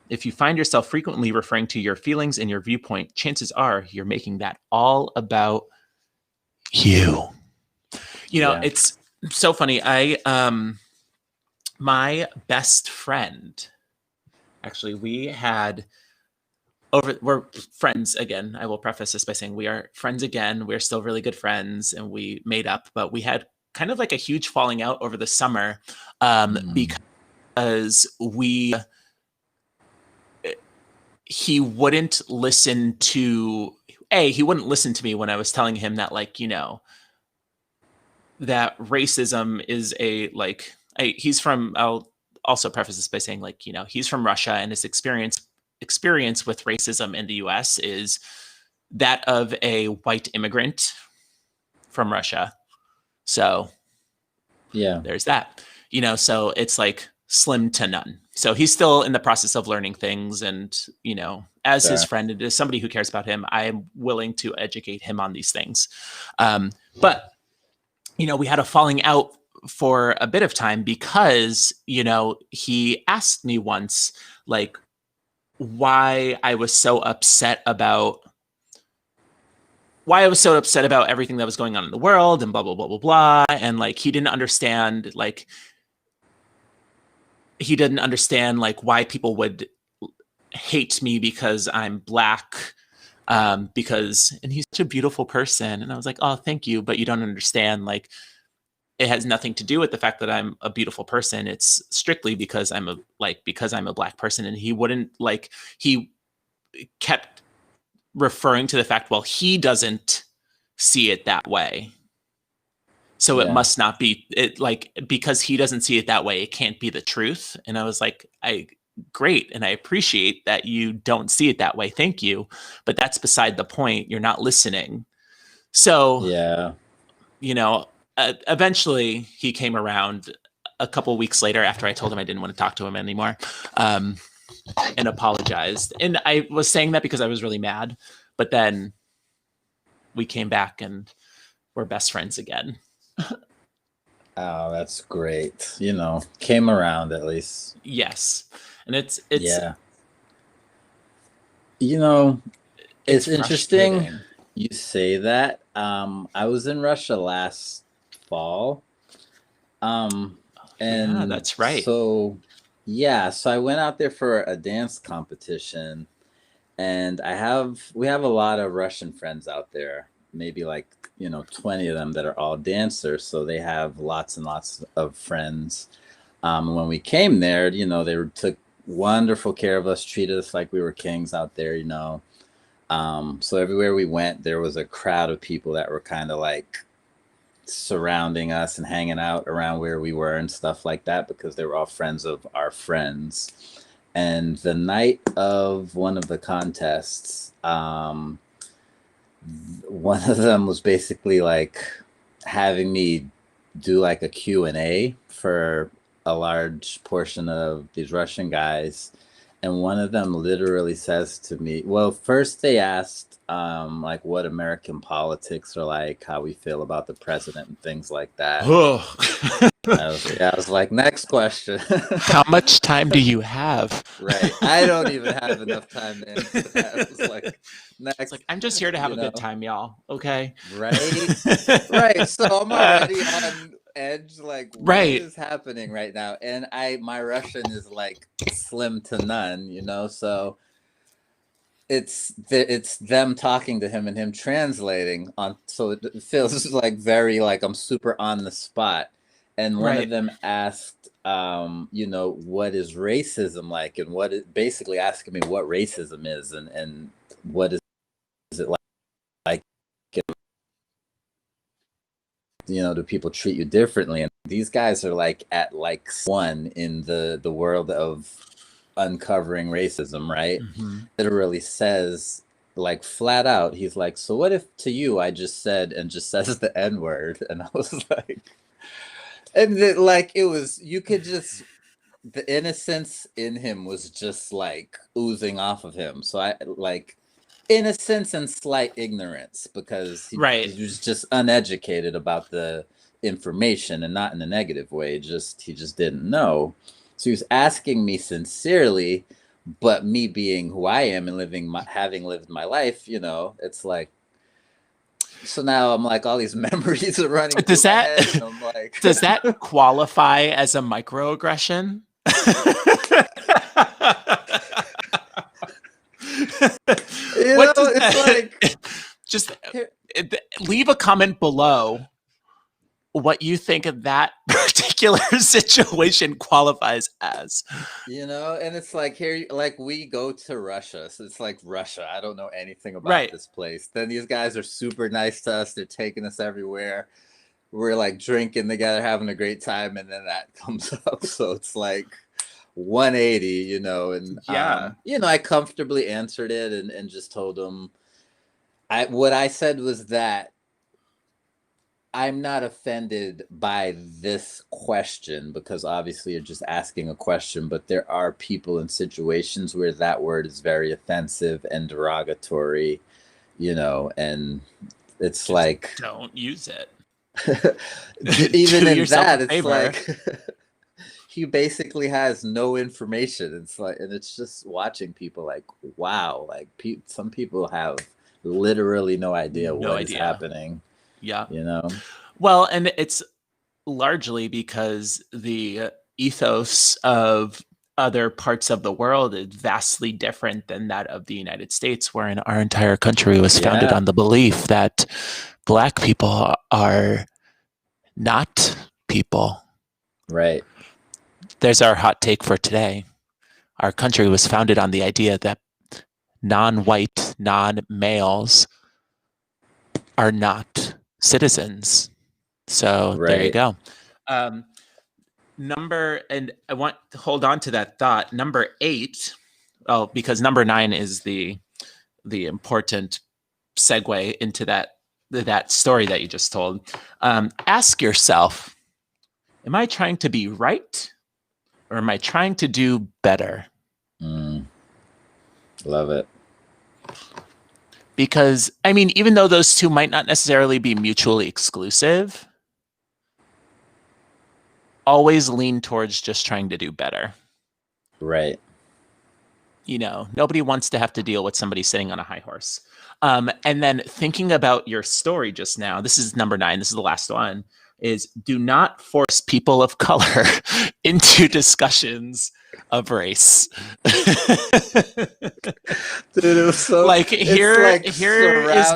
If you find yourself frequently referring to your feelings and your viewpoint, chances are you're making that all about you. It's so funny. My best friend, actually, we're friends again. I will preface this by saying we are friends again. We're still really good friends, and we made up, but we had kind of like a huge falling out over the summer because he wouldn't listen to me when I was telling him that, like, that racism is he's from, I'll also preface this by saying, like, he's from Russia, and his experience with racism in the US is that of a white immigrant from Russia. So there's that, so it's like slim to none. So he's still in the process of learning things. And, you know, as his Sure. friend and as somebody who cares about him, I am willing to educate him on these things. But, you know, we had a falling out for a bit of time because, you know, he asked me once, like, why I was so upset about everything that was going on in the world and blah, blah, blah, blah, blah. And like, he didn't understand like why people would hate me because I'm Black. And he's such a beautiful person. And I was like, oh, thank you. But you don't understand, like, it has nothing to do with the fact that I'm a beautiful person. It's strictly because I'm a Black person. And he kept referring to the fact, well, he doesn't see it that way. So it must not be it, like, because he doesn't see it that way, it can't be the truth. And I was like, great. And I appreciate that you don't see it that way. Thank you. But that's beside the point. You're not listening. So, you know, eventually he came around a couple weeks later after I told him I didn't want to talk to him anymore, and apologized. And I was saying that because I was really mad, but then we came back and we're best friends again. Oh, that's great. You know, came around at least. Yes. And it's you know, it's interesting you say that. I was in Russia last fall. And yeah, that's right. So I went out there for a dance competition, and we have a lot of Russian friends out there, maybe like, you know, 20 of them that are all dancers. So they have lots and lots of friends. When we came there, you know, they took wonderful care of us, treated us like we were kings out there, you know. So everywhere we went, there was a crowd of people that were kind of like surrounding us and hanging out around where we were and stuff like that, because they were all friends of our friends. And the night of one of the contests, one of them was basically like having me do like a Q&A for a large portion of these Russian guys. And one of them literally says to me, well, first they asked like what American politics are like, how we feel about the president and things like that. I was like, next question. How much time do you have? Right. I don't even have enough time to answer that. I was like, next. It's like, I'm just here to have a good time, y'all. Okay. Right. Right. So I'm already on edge, like, what is happening right now? And my Russian is like slim to none, you know, so it's them talking to him and him translating on, so it feels like very like I'm super on the spot. And one of them asked, you know, what is racism like, and basically asking me what racism is, and what is it like, you know, do people treat you differently? And these guys are like at like one in the world of uncovering racism, right? Literally says, like, flat out, he's like, so what if to you I just said, and just says the N-word? And I was like, and like, it was, you could just, the innocence in him was just like oozing off of him. So I like innocence and slight ignorance, because he was just uneducated about the information, and not in a negative way. He just didn't know. So he was asking me sincerely, but me being who I am and having lived my life, you know, it's like, so now I'm like, all these memories are running through my head, and I'm like, does that qualify as a microaggression? It's like, just leave a comment below what you think of that particular situation qualifies as. You know, and it's like, here, like, we go to Russia, so it's like, Russia, I don't know anything about this place. Then these guys are super nice to us. They're taking us everywhere. We're like drinking together, having a great time, and then that comes up. So it's like 180, you know, and you know, I comfortably answered it, and, just told them, what I said was that, I'm not offended by this question because obviously you're just asking a question, but there are people in situations where that word is very offensive and derogatory, and it's Just like don't use it. even Do in yourself that, a it's favor. like he basically has no information. It's like, and it's just watching people like, wow, like some people have literally no idea No what is idea. happening, Yeah. you know? Well, and it's largely because the ethos of other parts of the world is vastly different than that of the United States, wherein our entire country was founded on the belief that Black people are not people. Right. There's our hot take for today. Our country was founded on the idea that non-white, non-males are not citizens. So there you go. And I want to hold on to that thought. Number 8, because number 9 is the important segue into that story that you just told. Ask yourself, am I trying to be right, or am I trying to do better? Love it. Because, I mean, even though those two might not necessarily be mutually exclusive, always lean towards just trying to do better. Right. Nobody wants to have to deal with somebody sitting on a high horse. And then thinking about your story just now, this is number 9, this is the last one, is do not force people of color into discussions of race. Dude, it was so like here is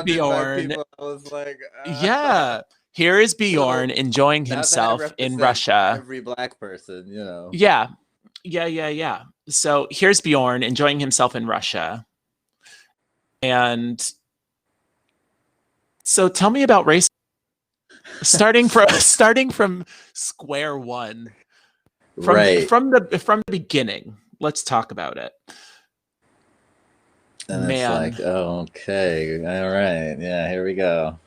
Bjorn. I was like, yeah. Here is Bjorn enjoying himself in Russia. Every Black person, Yeah. So here's Bjorn enjoying himself in Russia. And so tell me about race. Starting from square one. From the beginning. Let's talk about it. And it's like, oh, okay. All right. Yeah, here we go.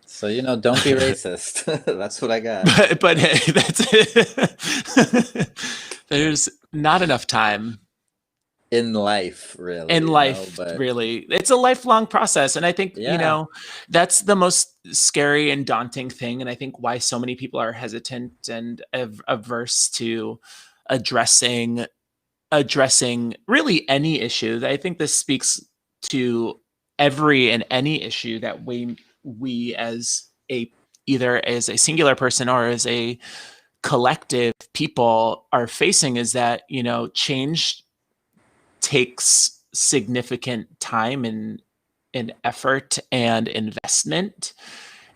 So, don't be racist. That's what I got. But hey, that's it. There's not enough time. In life, really. Really. It's a lifelong process. And I think, that's the most scary and daunting thing. And I think why so many people are hesitant and averse to addressing really any issue. I think this speaks to every and any issue that we as either as a singular person or as a collective people are facing, is that, change takes significant time and effort and investment.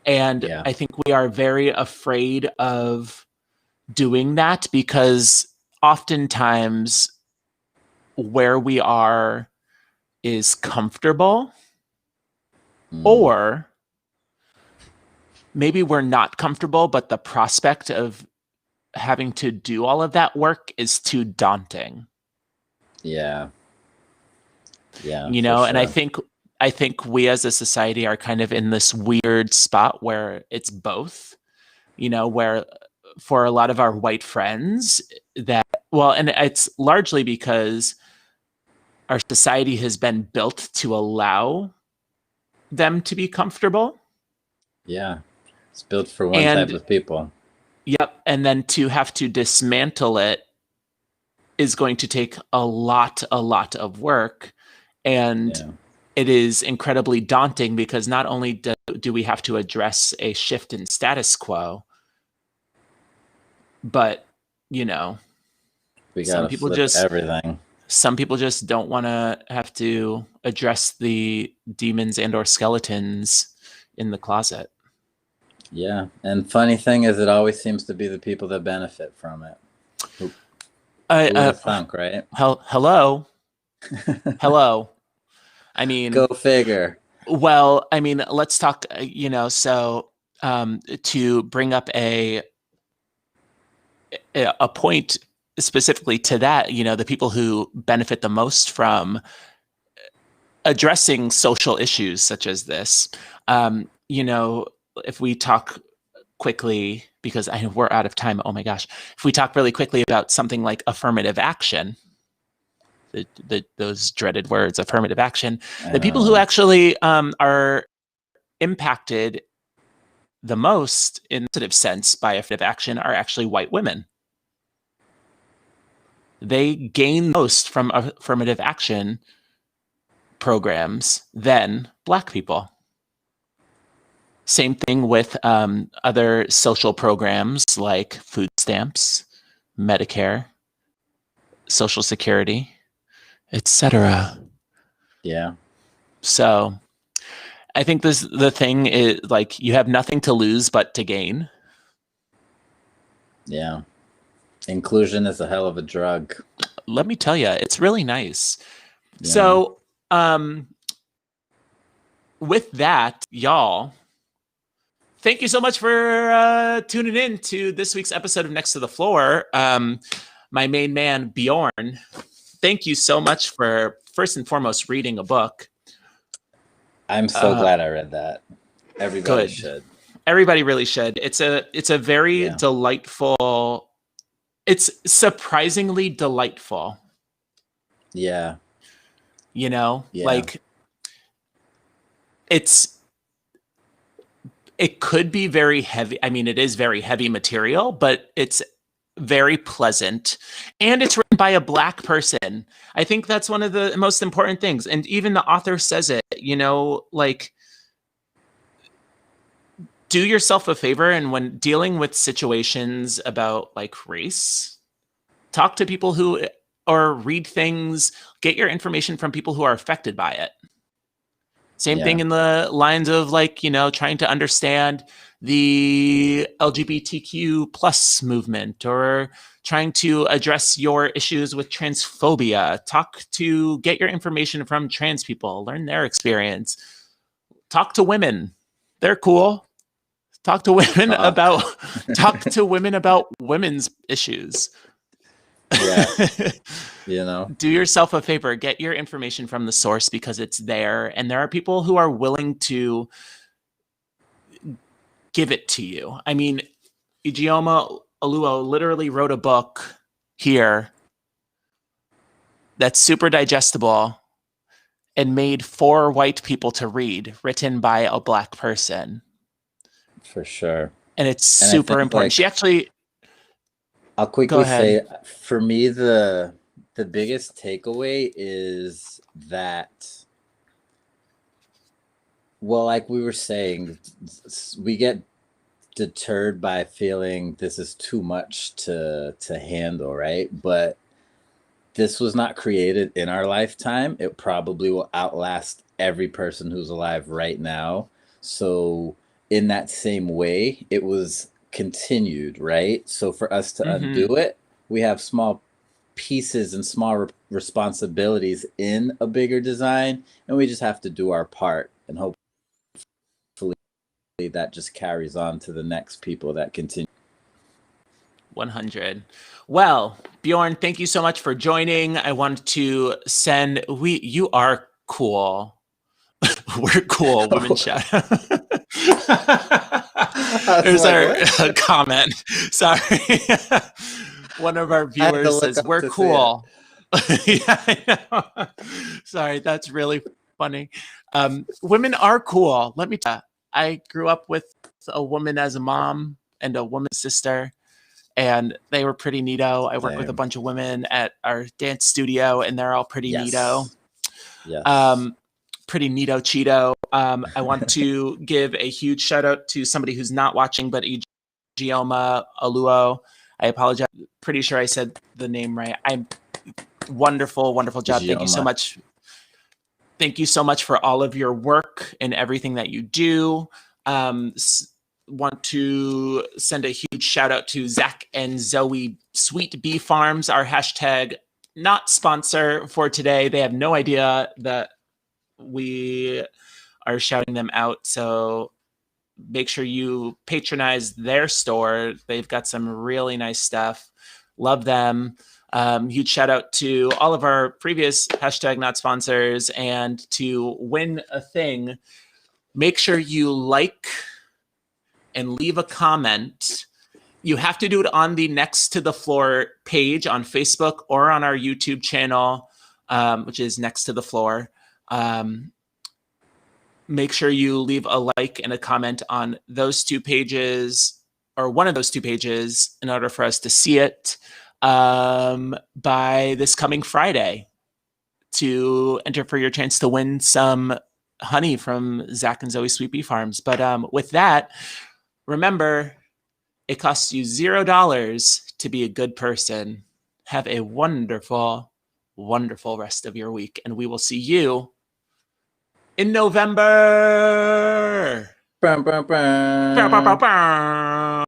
And I think we are very afraid of doing that because oftentimes where we are is comfortable, or maybe we're not comfortable, but the prospect of having to do all of that work is too daunting. Yeah. And sure. I think we as a society are kind of in this weird spot where it's both, where for a lot of our white friends and it's largely because our society has been built to allow them to be comfortable. Yeah. It's built for one type of people. Yep. And then to have to dismantle it is going to take a lot of work. And it is incredibly daunting because not only do we have to address a shift in status quo, but, some people just everything. Some people just don't want to have to address the demons and or skeletons in the closet. Yeah. And funny thing is, it always seems to be the people that benefit from it. Who thunk, right? Hello. Hello. I mean, go figure. Well, I mean, let's talk, so to bring up a point specifically to that, the people who benefit the most from addressing social issues such as this, if we talk quickly, because we're out of time. Oh my gosh. If we talk really quickly about something like affirmative action, those dreaded words, affirmative action, the people who actually are impacted the most in a positive sense by affirmative action are actually white women. They gain most from affirmative action programs than Black people. Same thing with other social programs like food stamps, Medicare, Social Security, etc. Yeah. So I think the thing is, like, you have nothing to lose but to gain. Yeah. Inclusion is a hell of a drug. Let me tell you, it's really nice. Yeah. So with that, y'all, thank you so much for tuning in to this week's episode of Next to the Floor. My main man, Bjorn, thank you so much for, first and foremost, reading a book. I'm so glad I read that. Everybody should. Everybody really should. It's a very delightful, it's surprisingly delightful. Yeah. You know, like it could be very heavy. I mean, it is very heavy material, but it's very pleasant, and it's written by a Black person. I think that's one of the most important things. And even the author says it, you know, like, do yourself a favor, and when dealing with situations about like race, talk to people who, or read things, get your information from people who are affected by it. Same thing in the lines of, like, you know, trying to understand the LGBTQ plus movement, or trying to address your issues with transphobia. Get your information from trans people, learn their experience. Talk to women. They're cool. Talk to women about women's issues. Yeah. You know, do yourself a favor, get your information from the source, because it's there, and there are people who are willing to give it to you. I mean, Ijeoma Oluo literally wrote a book here that's super digestible and made for white people to read, written by a Black person. For sure. And it's super important. Like, she actually... I'll quickly say, for me, the biggest takeaway is that, well, like we were saying, we get deterred by feeling this is too much to handle, right? But this was not created in our lifetime. It probably will outlast every person who's alive right now. So in that same way, it was continued, right? So for us to undo it, we have small pieces and small responsibilities in a bigger design, and we just have to do our part, and hopefully that just carries on to the next people that continue. 100. Well, Bjorn, thank you so much for joining. I want to send, you are cool. We're cool, women shout. There's our comment. Sorry. One of our viewers says, we're cool. Yeah, I know. Sorry, that's really funny. Women are cool. Let me tell you, I grew up with a woman as a mom and a woman sister, and they were pretty neato. I work with a bunch of women at our dance studio, and they're all pretty neato. Yes. Pretty neato Cheeto. I want to give a huge shout out to somebody who's not watching, but Ijeoma Oluo. I apologize. Pretty sure I said the name right. I'm wonderful, wonderful job. Ijeoma. Thank you so much. Thank you so much for all of your work and everything that you do. Want to send a huge shout out to Zach and Zoe Sweet Bee Farms, our hashtag not sponsor for today. They have no idea that we are shouting them out. So make sure you patronize their store. They've got some really nice stuff. Love them. Huge shout out to all of our previous hashtag not sponsors. And to win a thing, make sure you like and leave a comment. You have to do it on the Next to the Floor page on Facebook or on our YouTube channel, which is Next to the Floor. Make sure you leave a like and a comment on those 2 pages, or one of those 2 pages, in order for us to see it by this coming Friday, to enter for your chance to win some honey from Zach and Zoe Sweet Bee Farms. But with that, remember, it costs you $0 to be a good person. Have a wonderful, wonderful rest of your week, and we will see you in November. Brum, brum, brum.